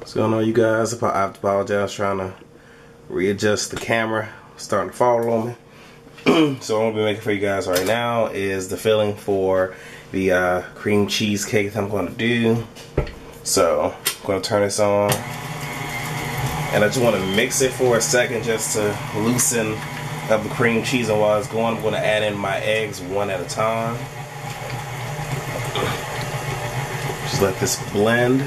What's going on, you guys? I have to apologize, trying to readjust the camera, starting to fall on me. So what I'm gonna be making for you guys right now is the filling for the cream cheesecake that I'm going to do. So I'm going to turn this on, and I just want to mix it for a second just to loosen up the cream cheese. And while it's going, I'm going to add in my eggs one at a time. Just let this blend.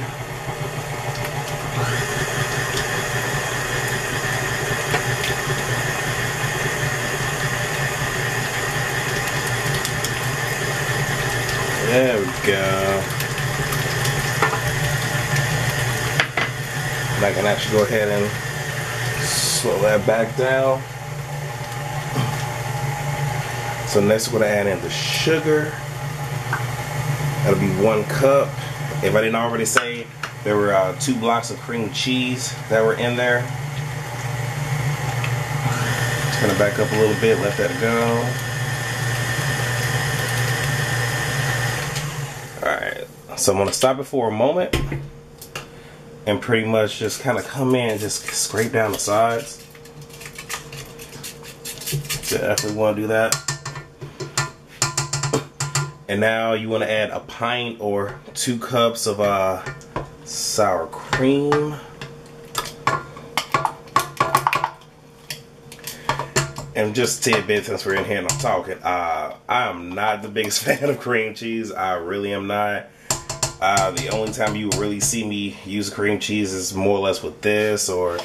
There we go. And I can actually go ahead and slow that back down. So next we're going to add in the sugar. That'll be 1 cup. If I didn't already say, there were 2 blocks of cream cheese that were in there. Just going to back up a little bit, let that go. Alright, so I'm going to stop it for a moment and pretty much just kind of come in and just scrape down the sides. Definitely want to do that. And now you want to add a pint or 2 cups of sour cream. And just tidbit, since we're in here and I'm talking, I am not the biggest fan of cream cheese. I really am not. The only time you really see me use cream cheese is more or less with this, or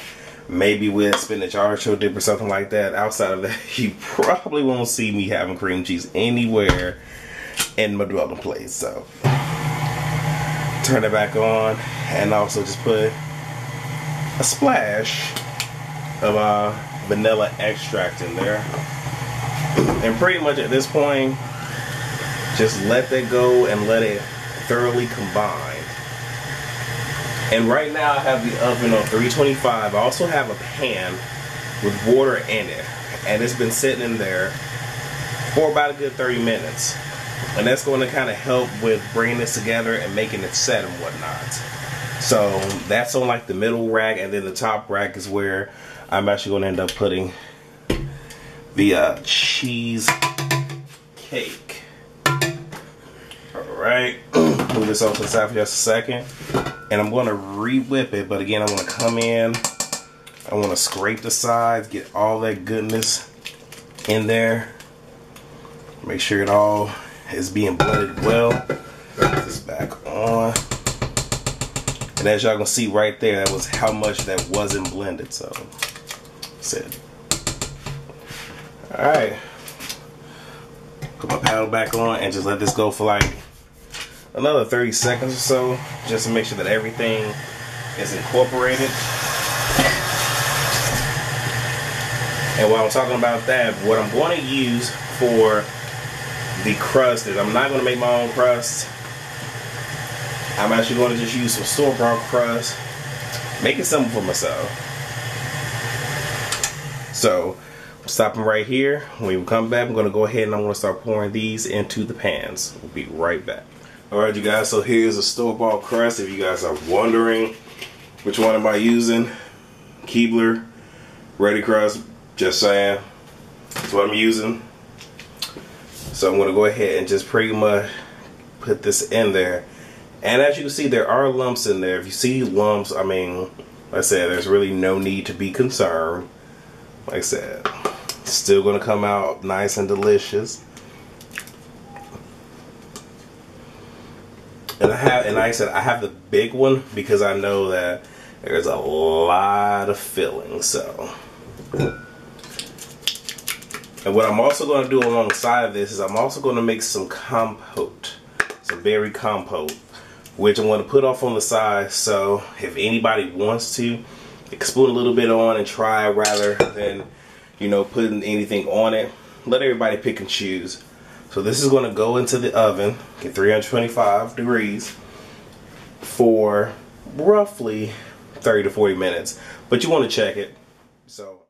maybe with spinach artichoke dip or something like that. Outside of that, you probably won't see me having cream cheese anywhere in my dwelling place. So turn it back on, and also just put a splash of vanilla extract in there, and pretty much at this point just let that go and let it thoroughly combine. And right now I have the oven on 325. I also have a pan with water in it, and it's been sitting in there for about a good 30 minutes, and that's going to kind of help with bringing this together and making it set and whatnot. So that's on like the middle rack, and then the top rack is where I'm actually going to end up putting the cheesecake. Alright, move this off to the side for just a second. And I'm going to re-whip it, but again, I'm going to come in. I want to scrape the sides, get all that goodness in there. Make sure it all is being blended well. Put this back on. And as y'all can see right there, that was how much that wasn't blended. So that's it. Alright. Put my paddle back on and just let this go for like another 30 seconds or so, just to make sure that everything is incorporated. And while I'm talking about that, what I'm going to use for the crust is, I'm not going to make my own crust. I'm actually going to just use some store-bought crust, making something for myself. So I'm stopping right here. When we come back, I'm going to go ahead and I'm going to start pouring these into the pans. We'll be right back. Alright, you guys, so here's a store-bought crust. If you guys are wondering which one am I using, Keebler Ready Crust, just saying, that's what I'm using. So I'm going to go ahead and just pretty much put this in there. And as you can see, there are lumps in there. If you see lumps, I mean, like I said, there's really no need to be concerned. Like I said, it's still going to come out nice and delicious. And like I said, I have the big one because I know that there's a lot of filling. So, and what I'm also going to do alongside of this is I'm also going to make some compote, some berry compote, which I'm going to put off on the side. So if anybody wants to, spoon a little bit on and try rather than, you know, putting anything on it. Let everybody pick and choose. So this is going to go into the oven at 325 degrees for roughly 30 to 40 minutes. But you want to check it. So